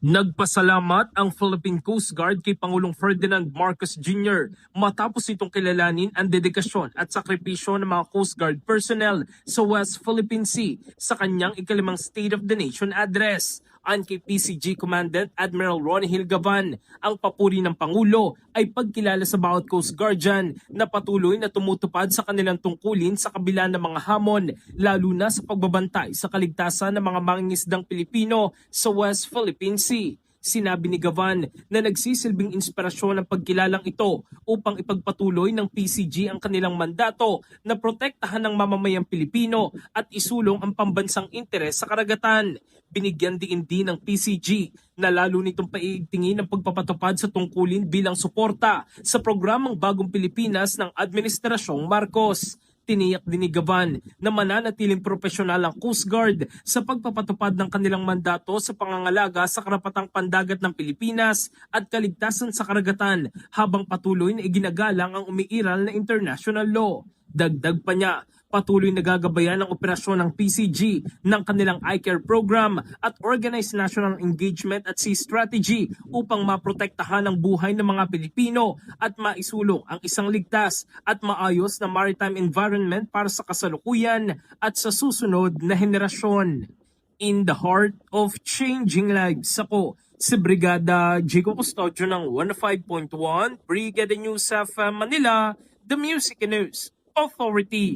Nagpasalamat ang Philippine Coast Guard kay Pangulong Ferdinand Marcos Jr. matapos itong kilalanin ang dedikasyon at sakripisyo ng mga Coast Guard personnel sa West Philippine Sea sa kanyang ikalimang State of the Nation address. Ayon kay PCG Commandant Admiral Ronnie Hilgavan, ang papuri ng Pangulo ay pagkilala sa bawat Coast Guardian na patuloy na tumutupad sa kanilang tungkulin sa kabila ng mga hamon, lalo na sa pagbabantay sa kaligtasan ng mga mangingisdang Pilipino sa West Philippine Sea. Sinabi ni Gavan na nagsisilbing inspirasyon ang pagkilalang ito upang ipagpatuloy ng PCG ang kanilang mandato na protektahan ng mamamayang Pilipino at isulong ang pambansang interes sa karagatan. Binigyan din ng PCG na lalo nitong paiigtingin ang pagpapatupad sa tungkulin bilang suporta sa programang Bagong Pilipinas ng Administrasyong Marcos. Tiniyak din ni Gavan na mananatiling profesional ang Coast Guard sa pagpapatupad ng kanilang mandato sa pangangalaga sa karapatang pandagat ng Pilipinas at kaligtasan sa karagatan habang patuloy na iginagalang ang umiiral na international law. Dagdag pa niya, patuloy nagagabayan ang operasyon ng PCG ng kanilang iCare program at Organized National Engagement at Sea Strategy upang maprotektahan ang buhay ng mga Pilipino at maisulong ang isang ligtas at maayos na maritime environment para sa kasalukuyan at sa susunod na henerasyon. In the heart of changing lives, ako si Brigada Jigo Custodio ng 105.1 Brigada News of Manila, the Music and News Authority.